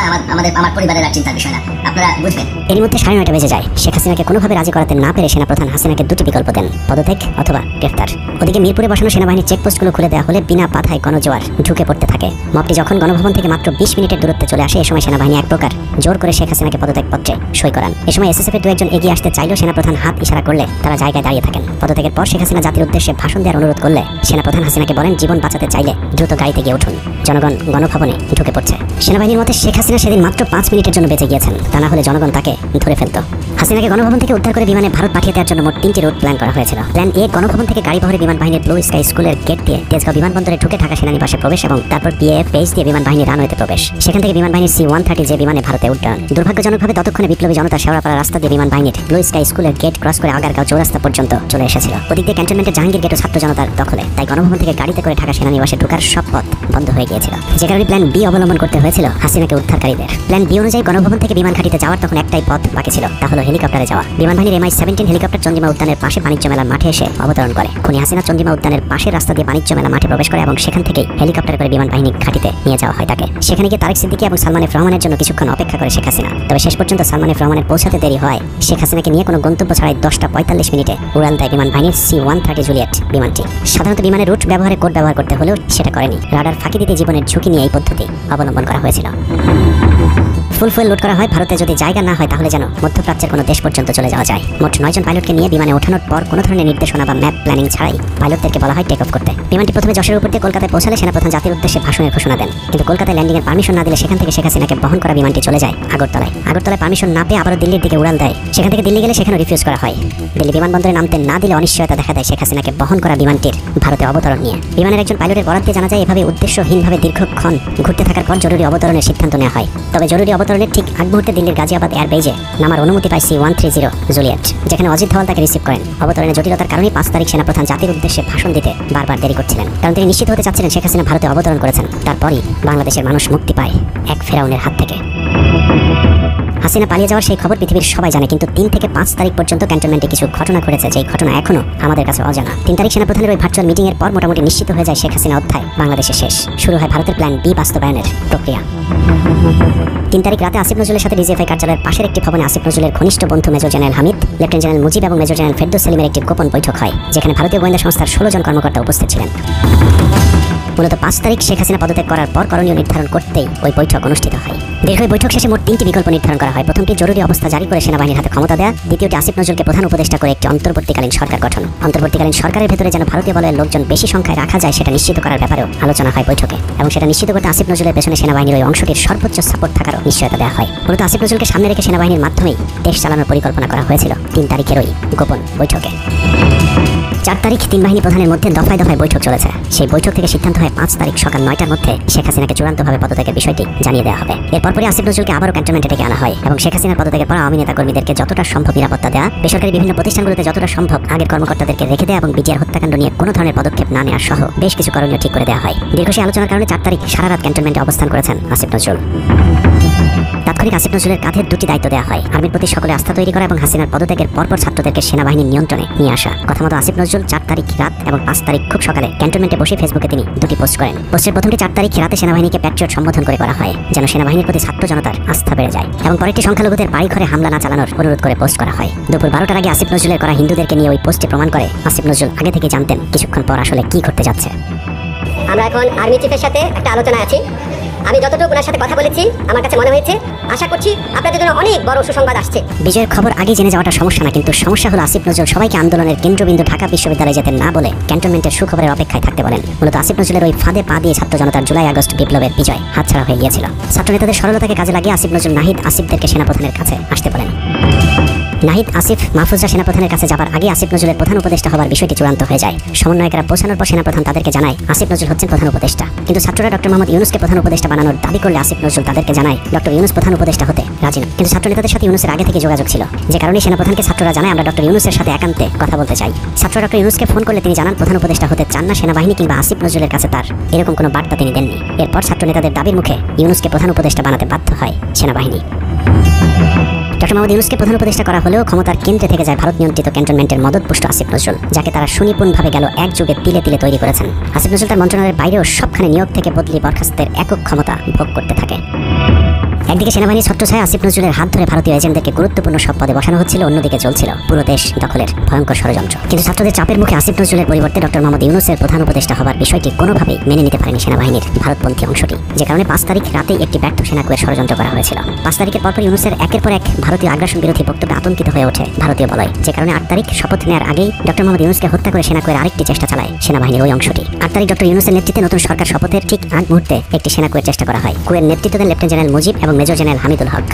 আমার পরিবারের আর চিন্তার বিষয় না, আপনারা বুঝবেন। এর মধ্যে 9:30 বেজে যায়। শেখ হাসিনাকে কোনোভাবে রাজি করাতে না পেরে সেনাপ্রধান হাসিনাকে দুটি বিকল্প দেন, পদত্যাগ অথবা গ্রেফতার। ওদিকে মিরপুরে বসানো সেনাবাহিনীর চেকপোস্টগুলো খুলে দেওয়া হলে বিনা বাধায় গণজোয়ার ঢুকে পড়তে থাকে। মবটি যখন গণভবন থেকে মাত্র 20 মিনিটের দূরত্বে চলে আসে, এ সময় সেনাবাহিনী এক প্রকার জোর করে শেখ হাসিনাকে পদত্যাগপত্রে সই করান। এ সময় SSF এর 2 একজন এগিয়ে আসতে চাইলেও সেনাপ্রধান হাত ইশারা করলে তারা জায়গায় দাঁড়িয়ে থাকেন। পদত্যাগের পর শেখ হাসিনা জাতির উদ্দেশ্যে ভাষণ দেওয়ার অনুরোধ করলে সেনাপ্রধান হাসিনাকে বলেন, জীবন বাঁচাতে চাইলে দ্রুত গাড়িতে গিয়ে উঠুন, জনগণ গণভবনে ঢুকে পড়ছে। সেনাবাহিনীর মতে শেখ হাসিনা সেদিন মাত্র 5 মিনিটের জন্য বেঁচে গিয়েছেন, তা না হলে জনগণ তাকে ধরে ফেলত। হাসিনাকে গণভবন থেকে উদ্ধার করে বিমানে ভারত পাঠিয়ে দেওয়ার জন্য মোট 3টি রুট প্ল্যান করা হয়েছিল। প্ল্যান A, গণভবন থেকে গাড়ি বহরে বিমান বাহিনীর ব্লু স্কাই স্কুলের গেট দিয়ে তেজগাঁও বিমানবন্দরে ঢুকে ঢাকা সেনানিবাসে প্রবেশ এবং তারপর BAF বেস দিয়ে বিমান বাহিনীর রানওয়েতে প্রবেশ। সেখান থেকে বিমান বাহিনীর C-130 যে বিমানে ভারতে উড্ডয়ন। দুর্ভাগ্যজনকভাবে ততক্ষণে বিপ্লবী জনতা শেওড়াপাড়া রাস্তা দিয়ে বিমান বাহিনীর ব্লু স্কাই স্কুলের গেট ক্রস করে আগারগাঁও চৌরাস্তা পর্যন্ত চলে এসেছিল। ওদিক দিয়ে ক্যান্টনমেন্টের জাহাঙ্গীর গেটও ছাত্র জনতার দখলে, তাই গণভবন থেকে গাড়িতে করে ঢাকা সেনানিবাসে ঢোকার সব পথ বন্ধ হয়ে গিয়েছিল। যে কারণে প্ল্যান B অবলম্বন করতে হয়েছিল হাসিনাকে উদ্ধারকারীদের। প্ল্যান B অনুযায়ী গণভবন থেকে বিমান ঘাঁটিতে যাওয়ার তখন একটাই পথ বাকি ছিল, তা হলো হেলিকপ্টারে যাওয়া। বিমান বাহিনীর MI-17 হেলিকপ্টার চন্দ্রিমা উদ্যানের পাশে বাণিজ্য মেলার মাঠে এসে অবতরণ করে। খুনি হাসিনা চন্দ্রিমা উদ্যানের পাশের রাস্তা দিয়ে বাণিজ্য মেলা মাঠে প্রবেশ করে এবং সেখান থেকেই হেলিকপ্টারে করে বিমান বাহিনী ঘাঁটিতে নিয়ে যাওয়া হয় তাকে। সেখানে গিয়ে তারেক সিদ্দিকী এবং সালমান এফ রহমানের জন্য কিছুক্ষণ অপেক্ষা করে শেখ হাসিনা। তবে শেষ পর্যন্ত সালমান এফ রহমানের পৌঁছাতে দেরি হয়। শেখ হাসিনাকে নিয়ে কোনো গন্তব্য ছাড়াই 10টা 45 মিনিটে উড়াল দেয় বিমান বাহিনীর C-130 জুলিয়েট বিমানটি। সাধারণত বিমানের রুট ব্যবহারে কোড ব্যবহার করতে হলেও সেটা করেনি। রাডার ফাঁকি দিতে জীবনের ঝুঁকি নিয়ে এই পদ্ধতি অবলম্বন করা হয়েছিল। ফুল ফুয়েল লুট করা হয়, ভারতে যদি জায়গা না হয় তাহলে যেন মধ্যপ্রাচ্যের কোনো দেশ পর্যন্ত চলে যাওয়া যায়। মোট 9 জন পাইলটকে নিয়ে বিমানে ওঠানোর পর কোনো ধরনের নির্দেশনা বা ম্যাপ প্ল্যানিং ছাড়াই পাইলটদেরকে বলা হয় টেক অফ করতে। বিমানটি প্রথমে যশোরের উপর দিয়ে কলকাতায় পৌঁছালে সেনাপ্রধান জাতির উদ্দেশ্যে ভাষণের ঘোষণা দেন, কিন্তু কলকাতায় ল্যান্ডিংয়ের পারমিশন না দিলে সেখান থেকে শেখ হাসিনাকে বহন করা বিমানটি চলে যায় আগরতলায়। আগরতলায় পারমিশন না পেয়ে আবারও দিল্লির দিকে উড়াল দেয়। সেখান থেকে দিল্লি গেলে সেখানেও রিফিউজ করা হয়। দিল্লি বিমানবন্দরে নামতে না দিলে অনিশ্চয়তা দেখা দেয় শেখ হাসিনাকে বহন করা বিমানটির ভারতে অবতরণ নিয়ে। বিমানের একজন পাইলটের বরাত দিয়ে জানা যায় এভাবে উদ্দেশ্যহীনভাবে দীর্ঘক্ষণ ঘুরতে থাকার পর জরুরি অবতরণের সিদ্ধান্ত নেওয়া হয়। তবে জরুরি অবতরণের ঠিক আগ মুহূর্তে দিল্লির গাজিয়াবাদ এয়ারবেজে নামার অনুমতি পায় C-130 জুলিয়েট, যেখানে অজিত ধওয়াল তাকে রিসিভ করেন। অবতরণের জটিলতার কারণে 5 তারিখ সেনাপ্রধান জাতির উদ্দেশ্যে ভাষণ দিতে বারবার দেরি করছিলেন, কারণ তিনি নিশ্চিত হতে চাচ্ছিলেন শেখ হাসিনা ভারতে অবতরণ করেছেন। তারপরই বাংলাদেশের মানুষ মুক্তি পায় এক ফেরাউনের হাত থেকে। হাসিনা পালিয়ে যাওয়ার সেই খবর পৃথিবীর সবাই জানে, কিন্তু 3 থেকে 5 তারিখ পর্যন্ত ক্যান্টনমেন্টে কিছু ঘটনা ঘটেছে যেই ঘটনা এখনো আমাদের কাছে অজানা। 3 তারিখ সেনাপ্রধানের ওই ভার্চুয়াল মিটিং এর পর মোটামুটি নিশ্চিত হয়ে যায় শেখ হাসিনা অধ্যায় বাংলাদেশে শেষ। শুরু হয় ভারতের প্ল্যান বি বাস্তবায়নের প্রক্রিয়া। 3 তারিখ রাতে আসিফ নজরুলের সাথে ডিজিএফআই কার্যালয়ের পাশের একটি ভবনে আসিফ নজরুলের ঘনিষ্ঠ বন্ধু major general Hamid, lieutenant general Mujib এবং মেজর জেনারেল ফেরদৌস সেলিমের একটি গোপন বৈঠক হয়, যেখানে ভারতীয় গোয়েন্দা সংস্থার 16 জন কর্মকর্তা উপস্থিত ছিলেন। মূলত 5 তারিখ শেখ হাসিনা পদত্যাগ করার পর করণীয় নির্ধারণ করতেই ওই বৈঠক অনুষ্ঠিত হয়। দীর্ঘ বৈঠক শেষে মোট 3টি বিকল্প নির্ধারণ করা হয়। প্রথমটি জরুরি অবস্থা জারি করে সেনাবাহিনীর হাতে ক্ষমতা দেয়া, দ্বিতীয়টি আসিফ নজরুলকে প্রধান উপদেষ্টা করে একটি অন্তর্বর্তীকালীন সরকার গঠন। অন্তর্বর্তীকালীন সরকারের ভেতরে যেন ভারতীয় বলয়ের লোকজন বেশি সংখ্যায় রাখা যায় সেটা নিশ্চিত করার ব্যাপারেও আলোচনা হয় বৈঠকে, এবং সেটা নিশ্চিত করতে আসিফ নজরুলের পেছনে সেনাবাহিনীর ওই অংশটির সর্বোচ্চ সাপোর্ট থাকারও নিশ্চয়তা দেওয়া হয়। মূলত আসিফ নজরুলকে সামনে রেখে সেনাবাহিনীর মাধ্যমেই দেশ চালানোর পরিকল্পনা করা হয়েছিল 3 তারিখের ওই গোপন বৈঠকে। 4 তারিখ 3 বাহিনী প্রধানের মধ্যে দফায় দফায় বৈঠক চলেছে। সেই বৈঠক থেকে সিদ্ধান্ত হয় 5 তারিখ সকাল 9টার মধ্যে শেখ হাসিনাকে চূড়ান্তভাবে পদত্যাগের বিষয়টি জানিয়ে দেওয়া হবে। এরপর পরে আসিফ নজরুলকে আবারও ক্যান্টনমেন্টে ডেকে আনা হয় এবং শেখ হাসিনার পদত্যাগের পর আওয়ামী নেতাকর্মীদেরকে যতটা সম্ভব নিরাপত্তা দেওয়া, বেসরকারি বিভিন্ন প্রতিষ্ঠানগুলোতে যতটা সম্ভব আগের কর্মকর্তাদেরকে রেখে দেওয়া এবং বিটিআর হত্যাকাণ্ড নিয়ে কোনো ধরনের পদক্ষেপ না নেওয়া সহ বেশ কিছু করণীয় ঠিক করে দেওয়া হয়। দীর্ঘ সেই আলোচনার কারণে 4 তারিখ সারা রাত ক্যান্টনমেন্টে অবস্থান করেছেন আসিফ নজরুল। তাৎক্ষণিক আসিফ নজরুলের কাঁধে 2টি দায়িত্ব দেওয়া হয়: আর্মির প্রতি সকলে আস্থা তৈরি করা এবং হাসিনার পদত্যাগের পরপর ছাত্রদেরকে সেনাবাহিনীর নিয়ন্ত্রণে নিয়ে আসা। কথা মতো আসিফ নজরুল 4 তারিখ রাত এবং 5 তারিখ খুব সকালে ক্যান্টনমেন্টে বসে ফেসবুকে তিনি 2টি পোস্ট করেন। পোস্টের প্রথমটি 4 তারিখ রাতে সেনাবাহিনীকে প্যাট্রিয়ট সম্বোধন করে করা হয়, যেন সেনাবাহিনীর প্রতি ছাত্র জনতার আস্থা বেড়ে যায়, এবং পরেরটি সংখ্যালঘুদের বাড়িঘরে হামলা না চালানোর অনুরোধ করে পোস্ট করা হয়। দুপুর 12টার আগে আসিফ নজরুলের করা হিন্দুদেরকে নিয়ে ওই পোস্টে প্রমাণ করে আসিফ নজরুল আগে থেকে জানতেন কিছুক্ষণ পর আসলে কি ঘটতে যাচ্ছে। আমরা এখন আর্মি চিফের সাথে একটা আলোচনায় আছি। আমি যতটুকু ওনার সাথে কথা বলেছি আমার কাছে মনে হয়েছে, আশা করছি আপনাদের জন্য অনেক বড় সুসংবাদ আসছে। বিজয়ের খবর আগে জেনে যাওয়াটা সমস্যা না, কিন্তু সমস্যা হলো আসিফ নজরুল সবাইকে আন্দোলনের কেন্দ্রবিন্দু ঢাকা বিশ্ববিদ্যালয়ে যেতে না বলে ক্যান্টনমেন্টের সুখবরের অপেক্ষায় থাকতে বলেন। মূলত আসিফ নজরুলের ওই ফাঁদে পা দিয়ে ছাত্র জনতার জুলাই আগস্ট বিপ্লবের বিজয় হাতছাড়া হয়ে গিয়েছিল। ছাত্র নেতাদের সরলতাকে কাজে লাগিয়ে আসিফ নজরুল নাহিদ আসিফদেরকে সেনাপ্রধানের কাছে আসতে বলেন। নাহিদ আসিফ মাহফুজরা সেনাপ্রধানের কাছে যাবার আগে আসিফ নজরুলের প্রধান উপদেষ্টা হবার বিষয়টি চূড়ান্ত হয়ে যায়। সমন্বয়করা পৌঁছানোর পর সেনাপ্রধান তাদেরকে জানায় আসিফ নজরুল হচ্ছেন প্রধান উপদেষ্টা, কিন্তু ছাত্ররা ডক্টর মোহাম্মদ ইউনুসকে প্রধান উপদেষ্টা বানানোর দাবি করলে আসিফ নজরুল তাদেরকে জানায় ডক্টর ইউনুস প্রধান উপদেষ্টা হতে রাজি না। কিন্তু ছাত্র নেতাদের সাথে ইউনুসের আগে থেকে যোগাযোগ ছিল, যে কারণে সেনাপ্রধানকে ছাত্ররা জানায় আমরা ডক্টর ইউনুসের সাথে একান্তে কথা বলতে চাই। ছাত্ররা ডক্টর ইউনুসকে ফোন করলে তিনি জানান প্রধান উপদেষ্টা হতে চান না সেনাবাহিনী কিংবা আসিফ নজরুলের কাছে তার এরকম কোনো বার্তা তিনি দেননি। এরপর ছাত্র নেতাদের দাবির মুখে ইউনুসকে প্রধান উপদেষ্টা বানাতে বাধ্য হয় সেনাবাহিনী। ডক্টর মোহাম্মদ ইউনুসকে প্রধান উপদেষ্টা করা হলেও ক্ষমতার কেন্দ্রে থেকে যায় ভারত নিয়ন্ত্রিত ক্যান্টনমেন্টের মদতপুষ্ট আসিফ নজরুল, যাকে তারা সুনিপুণভাবে গেল এক যুগে তিলে তিলে তৈরি করেছেন। আসিফ নজরুল তার মন্ত্রণালয়ের বাইরেও সবখানে নিয়োগ থেকে বদলি বরখাস্তের একক ক্ষমতা ভোগ করতে থাকে। একদিকে সেনাবাহিনী ছত্রছায়া আসিফ নজরুলের হাত ধরে ভারতীয় এজেন্টদেরকে গুরুত্বপূর্ণ সব পদে বসানো হচ্ছিল, অন্যদিকে চলছিল পুরো দেশ দখলের ভয়ঙ্কর ষড়যন্ত্র। কিন্তু ছাত্রদের চাপের মুখে আসিফ নজরুলের পরিবর্তে ডক্টর মোহাম্মদ ইউনুসের প্রধান উপদেষ্টা হবার বিষয়টি কোনোভাবেই মেনে নিতে পারেনি সেনাবাহিনীর ভারতপন্থী অংশটি, যে কারণে 5 তারিখ রাতেই একটি ব্যর্থ সেনাকুয়ের ষড়যন্ত্র করা হয়েছিল। 5 তারিখের পরপর ইউনুসের একের পর এক ভারতীয় আগ্রাসন বিরোধী বক্তব্যে আতঙ্কিত হয়ে ওঠে ভারতীয় বলয়, যে কারণে 8 তারিখ শপথ নেওয়ার আগেই ডক্টর মোহাম্মদ ইউনুসকে হত্যা করে সেনাকুয়ের আরেকটি চেষ্টা চালায় সেনাবাহিনীর ওই অংশটি। 8 তারিখ ডক্টর ইউনুসের নেতৃত্বে নতুন সরকার শপথের ঠিক আগ মুহূর্তে একটি সেনাকুয়ের চেষ্টা করা হয়। কুয়ের নেতৃত্ব দেন লেফটেন্যান্ট জেনারেল মুজিব এবং মেজর জেনারেল হামিদুল হক।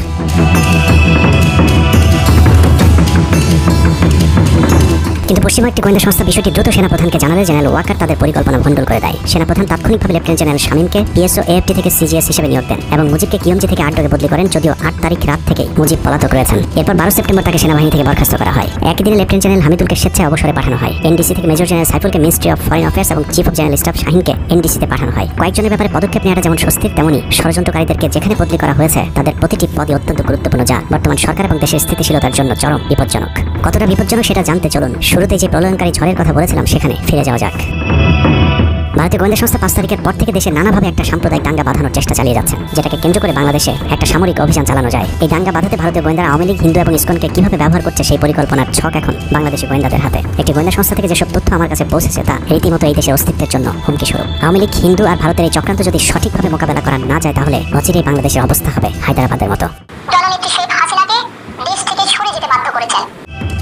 কিন্তু পশ্চিমা একটি গোয়েন্দা সংস্থা বিষয়টি দ্রুত সেনাপ্রধানকে জানালে জেনারেল ওয়াকার তাদের পরিকল্পনা ভণ্ডুল করে দেয়। সেনাপ্রধান তাৎক্ষণিকভাবে লেফটেন্যান্ট জেনারেল শামীমকে পিএসও এএফটি থেকে সিজিএস হিসেবে নিয়োগ দেন এবং মুজিবকে কিয়মজি থেকে আড্ডকে বদলি করেন, যদিও 8 তারিখ রাত থেকেই মুজিব পলাতক রয়েছেন। এরপর 12 সেপ্টেম্বর তাকে সেনাবাহিনী থেকে বরখাস্ত করা হয়। একই দিনে লেফটেন্যান্ট জেনারেল হামিদুলকে স্বেচ্ছায় অবসরে পাঠানো হয়। এনডিসি থেকে মেজর জেনারেল সাইফুলকে মিনিস্ট্রি অফ ফরেন অ্যাফেয়ার্স এবং চিফ অফ জেনারেল স্টাফ শাহিনকে এনডিসিতে পাঠানো হয়। কয়েকজনের ব্যাপারে পদক্ষেপ নেওয়াটা যেমন স্বস্তির, তেমনি ষড়যন্ত্রকারীদেরকে যেখানে বদলি করা হয়েছে তাদের প্রতিটি পদই অত্যন্ত গুরুত্বপূর্ণ, যা বর্তমান সরকার এবং দেশের স্থিতিশীলতার জন্য চরম বিপজ্জনক। কতটা বিপজ্জনক সেটা জানতে চলুন শুরুতে যে প্রলয়নকারী ঝড়ের কথা বলেছিলাম সেখানে ফিরে যাওয়া যাক। ভারতীয় গোয়েন্দা সংস্থা 5 তারিখের পর থেকে দেশে নানাভাবে একটা সাম্প্রদায়িক দাঙ্গা বাঁধানোর চেষ্টা চালিয়ে যাচ্ছেন, যেটাকে কেন্দ্র করে বাংলাদেশে একটা সামরিক অভিযান চালানো যায়। এই দাঙ্গা বাঁধাতে ভারতীয় গোয়েন্দারা আওয়ামী লীগ, হিন্দু এবং ইসকনকে কিভাবে ব্যবহার করছে সেই পরিকল্পনার ছক এখন বাংলাদেশি গোয়েন্দাদের হাতে। একটি গোয়েন্দা সংস্থা থেকে যেসব তথ্য আমার কাছে পৌঁছেছে তা রীতিমতো এই দেশের অস্তিত্বের জন্য হুমকি স্বরূপ। আওয়ামী লীগ, হিন্দু আর ভারতের এই চক্রান্ত যদি সঠিকভাবে মোকাবেলা করা না যায় তাহলে অচিরেই বাংলাদেশের অবস্থা হবে হায়দ্রাবাদের মতো।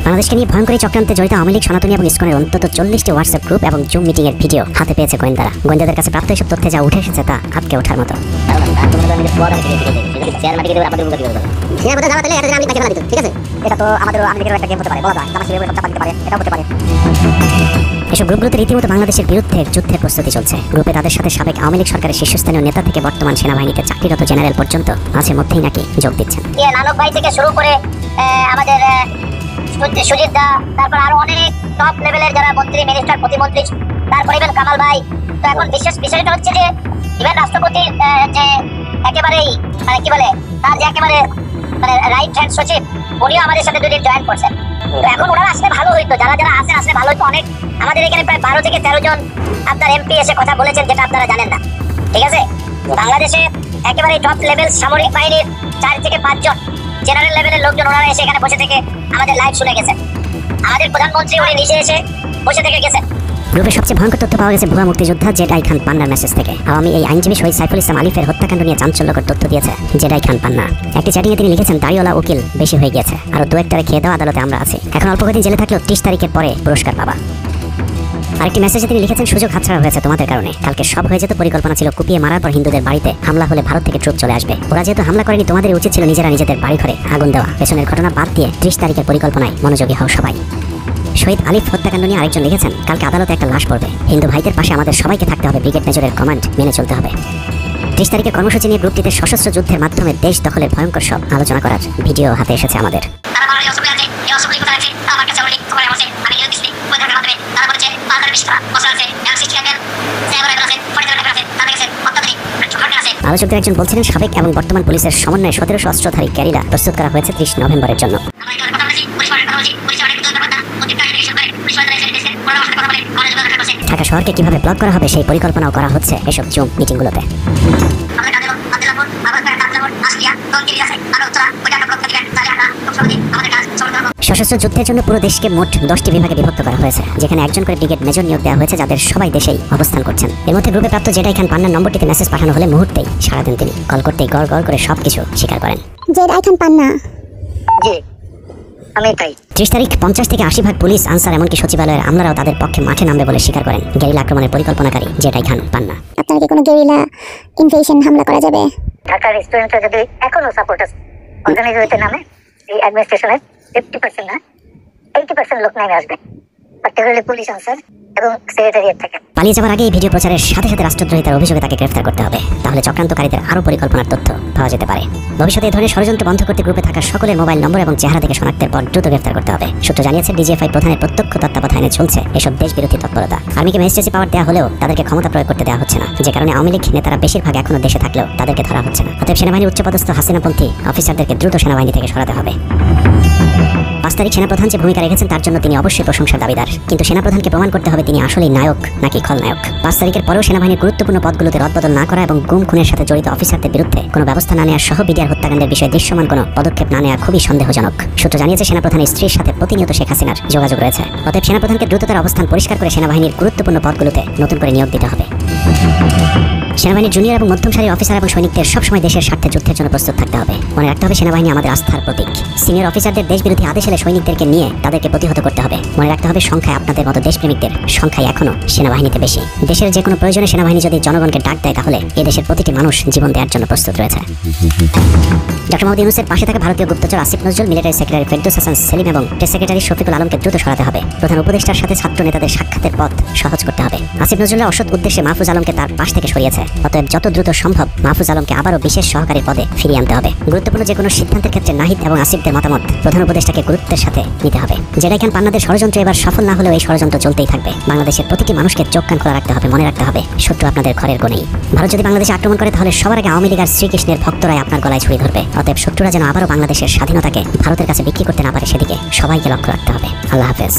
বাংলাদেশকে নিয়ে ভয়ঙ্কর চক্রান্তে জড়িত আওয়ামী লীগ, সনাতনী এবং ইসকনের অন্তত 40টি হোয়াটসঅ্যাপ গ্রুপ এবং জুম মিটিং এর ভিডিও হাতে পেয়েছে গোয়েন্দারা। গোয়েন্দাদের কাছে প্রাপ্ত এসব তথ্যে যা উঠে এসেছে তা আটকে ওঠার মতো। এসব গ্রুপগুলোতে রীতিমতো বাংলাদেশের বিরুদ্ধে যুদ্ধের প্রস্তুতি চলছে। গ্রুপে তাদের সাথে সাবেক আওয়ামী লীগ সরকারের শীর্ষস্থানীয় নেতা থেকে বর্তমান সেনাবাহিনীতে চাকরিরত জেনারেল পর্যন্ত মাঝে মধ্যেই নাকি যোগ দিচ্ছেন। নানক ভাই থেকে শুরু করে আমাদের সুজিত দা, তারপর আরো অনেক টপ লেভেলের যারা মন্ত্রী, মিনিস্টার, প্রতিমন্ত্রী, তারপর ইভেন কামাল ভাই। তো এখন বিষয়টা হচ্ছে যে ইভেন রাষ্ট্রপতির যে একেবারেই মানে কি বলে তার যে একেবারে মানে রাইট হ্যান্ড সচিব, উনিও আমাদের সাথে দুদিন জয়েন করছেন। তো এখন ওরা আসলে ভালো হইতো, যারা যারা আসলে ভালো হইতো। অনেক আমাদের এখানে প্রায় 12 থেকে 13 জন আপনার এমপি এসে কথা বলেছেন, যেটা আপনারা জানেন না, ঠিক আছে? বাংলাদেশে একেবারে টপ লেভেল সামরিক বাহিনীর 4 থেকে 5 জন জেনারেল লেভেলের লোকজন ওনারা এসে এখানে বসে থেকে আমাদের লাইভ শুনে গেছেন। আমাদের প্রধানমন্ত্রী উনি নিচে এসে বসে থেকে গেছেন। গ্রুপে সবচেয়ে ভয়ঙ্কর তথ্য পাওয়া গেছে ভুয়া মুক্তিযোদ্ধা জেডাই খান পান্নার মেসেজ থেকে। আওয়ামী এই আইনজীবী শহীদ সাইফুল ইসলাম আলিফের হত্যাকাণ্ড নিয়ে চাঞ্চল্যকর তথ্য দিয়েছে জেডাই খান পান্না। একটি চ্যাটিংয়ে তিনি লিখেছেন, দাড়িওয়ালা উকিল বেশি হয়ে গেছে, আরো 2-1টারে খেয়ে দেওয়া আদালতে আমরা আছি, এখন অল্প কদিন জেলে থাকলেও 30 তারিখের পরে পুরস্কার পাবা। আরেকটি মেসেজে তিনি লিখেছেন, সুযোগ হাতছাড়া হয়েছে তোমাদের কারণে, কালকে সব হয়ে যেত। পরিকল্পনা ছিল কুপিয়ে মারার পর হিন্দুদের বাড়িতে হামলা হলে ভারত থেকে ট্রুপ চলে আসবে। ওরা যেহেতু হামলা করেনি, তোমাদের উচিত ছিল নিজেরা নিজেদের বাড়ি ঘরে আগুন দেওয়া। পেছনের ঘটনা বাদ দিয়ে 30 তারিখের পরিকল্পনায় মনোযোগী হও সবাই। শহীদ আলিফ হত্যাকাণ্ড নিয়ে আরেকজন লিখেছেন, কালকে আদালতে একটা লাশ পড়বে, হিন্দু ভাইদের পাশে আমাদের সবাইকে থাকতে হবে, ব্রিগেড মেজরের কমান্ড মেনে চলতে হবে। 30 তারিখের কর্মসূচি নিয়ে গ্রুপটিতে সশস্ত্র যুদ্ধের মাধ্যমে দেশ দখলের ভয়ঙ্কর সব আলোচনা করার ভিডিও হাতে এসেছে আমাদের। আলোচকদের একজন বলছিলেন, সাবেক এবং বর্তমান পুলিশের সমন্বয়ে 1700 অস্ত্রধারী ক্যারিলা প্রস্তুত করা হয়েছে 30 নভেম্বরের জন্য। ঢাকা শহরকে কিভাবে ব্লক করা হবে সেই পরিকল্পনাও করা হচ্ছে এসব জুম মিটিংগুলোতে। সশস্ত্র যুদ্ধের জন্য পুরো দেশকে মোট 10টি বিভাগে বিভক্ত করা হয়েছে, যেখানে একজন করে ব্রিগেড মেজর নিয়োগ দেওয়া হয়েছে, যাদের সবাই দেশেই অবস্থান করছেন। এর মধ্যে গ্রুপে প্রাপ্ত জেডাই খান পান্নার নম্বরটিতে মেসেজ পাঠানো হলে মুহূর্তেই সাড়া দেন তিনি। কল করতেই গড় গড় করে সবকিছু স্বীকার করেন। জেডাই খান পান্না, জি আমি তাই। 30 তারিখ 50 থেকে 80% পুলিশ, আনসার, এমনকি সচিবালয়ের আমলারাও তাদের পক্ষে মাঠে নামবে বলে স্বীকার করেন গেরিলা আক্রমণের পরিকল্পনাকারী জেডাই খান পান্না। আপনার কি কোনো গেরিলা ইনভেশন হামলা করা যাবে? ঢাকার স্টুডেন্টরা যদি এখনো সাপোর্টার্স অর্গানাইজ হইতে নামে, এই অ্যাডমিনিস্ট্রেশনের 50% না 80% লোক নামে আসবে, পার্টিকুলারলি পুলিশ, আনসার এবং সেক্রেটারিয়েট থেকে। পালিয়ে যাওয়ার আগে এই ভিডিও প্রচারের সাথে সাথে রাষ্ট্রদ্রোহিতার অভিযোগে তাকে গ্রেফতার করতে হবে, তাহলে চক্রান্তকারীদের আরও পরিকল্পনার তথ্য পাওয়া যেতে পারে। ভবিষ্যতে এই ধরনের ষড়যন্ত্র বন্ধ করতে গ্রুপে থাকা সকলের মোবাইল নম্বর এবং চেহারা থেকে শনাক্তের পর দ্রুত গ্রেফতার করতে হবে। সূত্র জানিয়েছে, ডিজিএফআই প্রধানের প্রত্যক্ষ তত্ত্বাবধানে চলছে এসব দেশবিরোধী তৎপরতা। আর্মিকে ম্যাজিস্ট্রেসি পাওয়ার দেওয়া হলেও তাদেরকে ক্ষমতা প্রয়োগ করতে দেওয়া হচ্ছে না, যে কারণে আওয়ামী লীগ নেতারা বেশিরভাগ এখনো দেশে থাকলেও তাদেরকে ধরা হচ্ছে না। অতএব সেনাবাহিনীর উচ্চপদস্থ হাসিনাপন্থী অফিসারদেরকে দ্রুত সেনাবাহিনী থেকে সরাতে হবে। 5 তারিখ সেনাপ্রধান যে ভূমিকা রেখেছেন তার জন্য তিনি অবশ্যই প্রশংসার দাবিদার, কিন্তু সেনাপ্রধানকে প্রমাণ করতে হবে তিনি আসলেই নায়ক নাকি খলনায়ক। 5 তারিখের পরেও সেনাবাহিনীর গুরুত্বপূর্ণ পদগুলোতে রদবদল না করা এবং গুম খুনের সাথে জড়িত অফিসারদের বিরুদ্ধে কোনো ব্যবস্থা না নেওয়া সহ বিডিআর হত্যাকাণ্ডের বিষয়ে দৃশ্যমান কোনো পদক্ষেপ না নেওয়া খুবই সন্দেহজনক। সূত্র জানিয়েছে, সেনাপ্রধানের স্ত্রীর সাথে প্রতিনিয়ত শেখ হাসিনার যোগাযোগ রয়েছে। অতএব সেনাপ্রধানকে দ্রুত তার অবস্থান পরিষ্কার করে সেনাবাহিনীর গুরুত্বপূর্ণ পদগুলোতে নতুন করে নিয়োগ দিতে হবে। সেনাবাহিনীর জুনিয়র এবং মধ্যম সারির অফিসার এবং সৈনিকদের সবসময় দেশের স্বার্থে যুদ্ধের জন্য প্রস্তুত থাকতে হবে। মনে রাখতে হবে, সেনাবাহিনী আমাদের আস্থার প্রতীক। সিনিয়র অফিসারদের দেশবিরোধী আদেশ এলে সৈনিকদেরকে নিয়ে তাদেরকে প্রতিহত করতে হবে। মনে রাখতে হবে, সংখ্যায় আপনাদের মতো দেশপ্রেমিকদের সংখ্যায় এখনো সেনাবাহিনীতে বেশি। দেশের যে কোনো প্রয়োজনে সেনাবাহিনী যদি জনগণকে ডাক দেয়, তাহলে এই দেশের প্রতিটি মানুষ জীবন দেওয়ার জন্য প্রস্তুত রয়েছে। ডক্টর মোহাম্মদ ইউনূসের পাশে থাকা ভারতীয় গুপ্তচর আসিফ নজরুল, মিলিটারি সেক্রেটারি ফেরদৌস হাসান সেলিম এবং প্রেস সেক্রেটারি শফিকুল আলমকে দ্রুত সরাতে হবে। প্রধান উপদেষ্টার সাথে ছাত্র নেতাদের সাক্ষাতের পথ সহজ করতে হবে। আসিফ নজরুলের অসৎ উদ্দেশ্যে মাহফুজ আলমকে তার পাশ থেকে সরিয়েছে। অতএব যত দ্রুত সম্ভব মাহফুজ আলমকে আবারও বিশেষ সহকারী পদে ফিরিয়ে আনতে হবে। গুরুত্বপূর্ণ যে কোনো সিদ্ধান্তের ক্ষেত্রে নাহিদ এবং আসিফদের মতামত প্রধান উপদেষ্টাকে গুরুত্বের সাথে নিতে হবে। জেডাই খান পান্নাদের ষড়যন্ত্র এবার সফল না হলেও এই ষড়যন্ত্র চলতেই থাকবে। বাংলাদেশের প্রতিটি মানুষকে চোখ কান খোলা রাখতে হবে। মনে রাখতে হবে, শত্রু আপনাদের ঘরের কোণেই। ভারত যদি বাংলাদেশে আক্রমণ করে, তাহলে সবার আগে আওয়ামী লীগ আর শ্রীকৃষ্ণের ভক্তরাই আপনার গলায় ছুরি ধরবে। অতএব শত্রুরা যেন আবারও বাংলাদেশের স্বাধীনতাকে ভারতের কাছে বিক্রি করতে না পারে, সেদিকে সবাইকে লক্ষ্য রাখতে হবে। আল্লাহ হাফেজ।